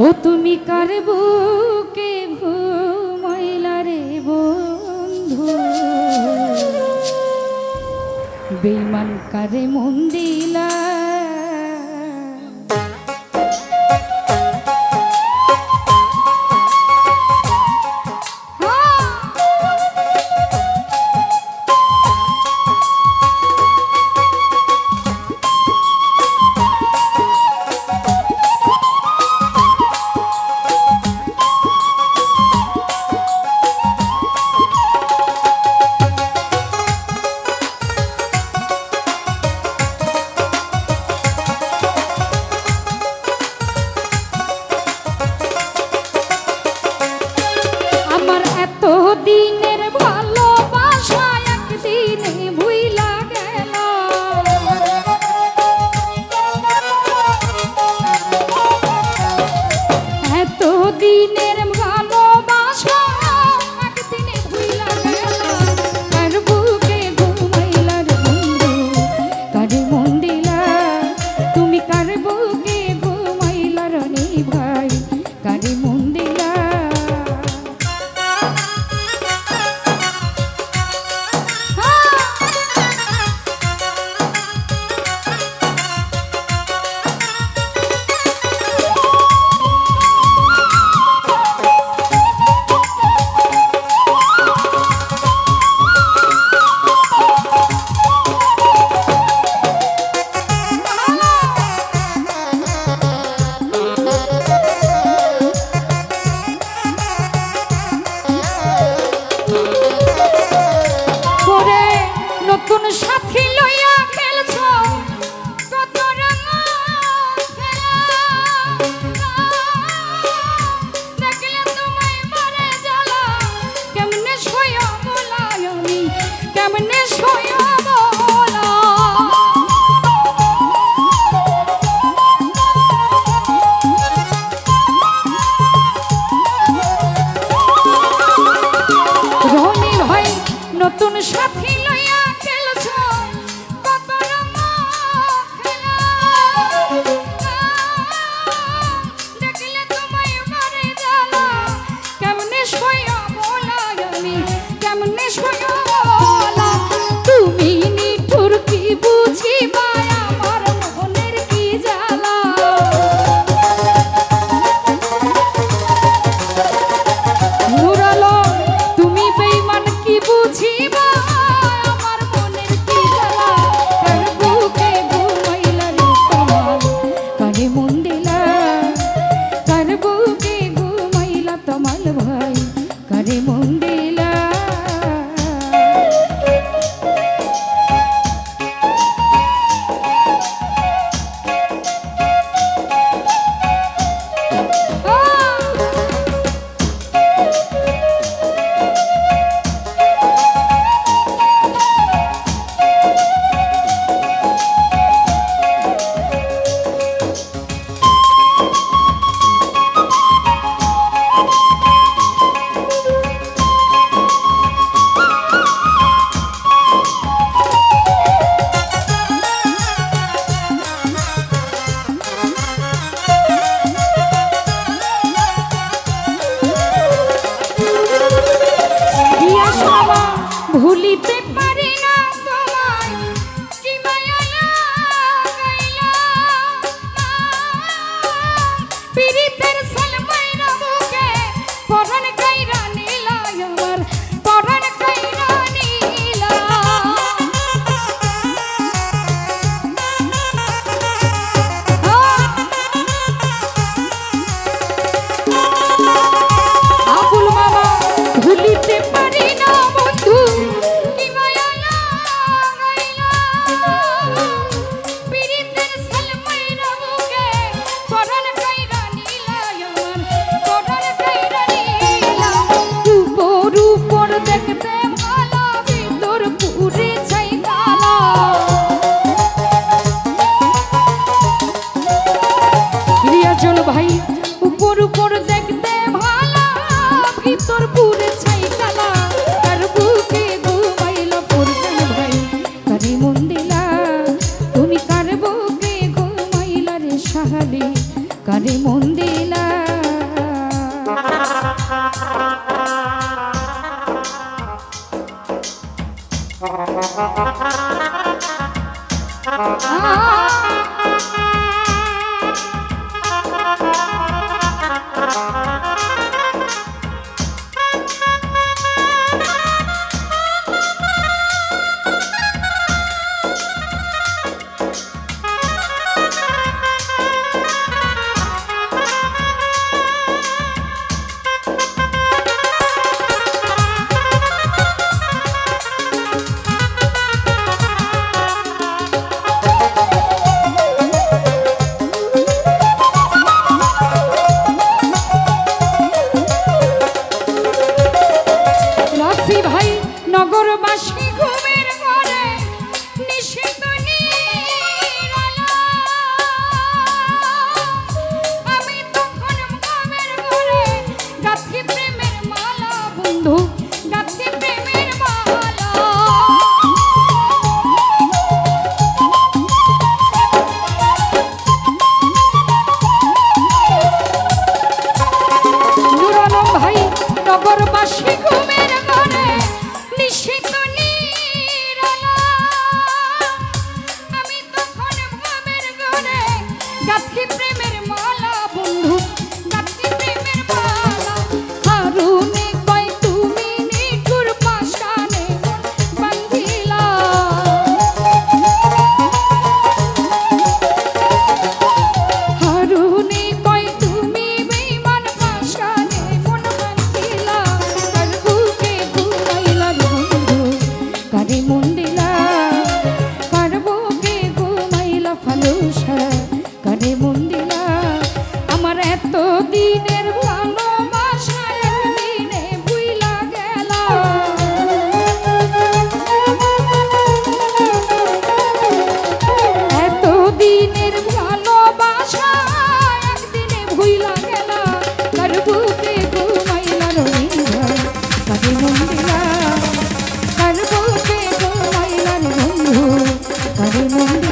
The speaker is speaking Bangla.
ও তুমি কার বুকে ঘুমাইলা রে বন্ধু, বেঈমান কারে মন দিলা। দিনের ভালোবাসা একদিনে ভুইলা গেল, এত দিনের ভালোবাসা একদিনে ভুইলা গেল। কার বুকে ঘুমাইলা রে বন্ধু, কারে মন দিলা। তুমি কার বুকে ঘুমাইলা রনি ভাই, কারে মন দিলা। নতুন সাথী লইয়া খেলছো কত রঙা খেলা, দেখলে তোমায় মরে জ্বালা। কেমনে সইয়া বলাই আমি, কেমনে সইয়া বলা। রনি ভাই নতুন সাথী লইয়া খেলছো কত রঙা খেলা, দেখলে তোমায় মরে জ্বালা। কেমনে সইয়া বলাই আমি, কেমনে সইয়া বলা। তুমি নিঠুর কি বুঝিবা আমার মনের কি জ্বালা। নুরালো তুমি বেঈমান কি বুঝিবা আমার মনের কি জ্বালা। কার বুকে ঘুমাইলা রে তোমার, কারে মন দিলা। কার বুকে ঘুমাইলা তোমার ভাই, কারে মন দিলা। ভুলিতে পারি না তোমায়, কি মায়া লাগাইলা। পীড়িতের সালমাইরা বুকে পরাণ কাইরা নিলা, আমার পরাণ কাইরা নিলা। আবুল মামা ভুলিতে পারি না বন্ধু, কি মায়া লাগাইলা। পীড়িতের সালমাইরা বুকে পরাণ কাইরা নিলা, আমার পরাণ কাইরা নিলা। উপর উপর দেখতে ভালা, ভিতর পুরে ছাই কালা। রিয়াজুল ভাই উপর উপর দেখতে ভালা, ভিতর পুরে ছাই কালা। কার বুকে ঘুমাইলা ফুরকান ভাই, কারে মন দিলা। তুমি কার বুকে ঘুমাইলা রে শাহালি, কারে মন দিলা। নগরবাসী ঘুমের ঘরে নিষিদ্ধ নিরালা, আমি তখন ঘুমের ঘরে গাঁথি প্রেমের মালা, বন্ধু গাঁথি প্রেমের মালা। নূর আলম ভাই নগরবাসী ঘুমের ঘরে নিষিদ্ধ নিরালা, আমি তখন ঘুমের ঘরে গাঁথি প্রেমের মালা, বন্ধু গাঁথি প্রেমের মালা। হারুনে কয় তুমি নিঠুর পাষাণে বান্ধিলা, হারুনে কয় তুমি বেঈমান পাষাণে মন বান্ধিলা, আর বুকে ঘুমাইলা বন্ধু কারে মন দিলা, কার বুকে ঘুমাইলা ফালুসা কারে মন দিলা। আমার এত দিনের ভালোবাসা একদিনে ভুইলা গেলা, এত দিনের ভালোবাসা একদিনে ভুইলা গেলা, কার বুকে ঘুমাইলা রঙিন ঘর কারে মন দিলা, কার বুকে ঘুমাইলা বন্ধু কারে মন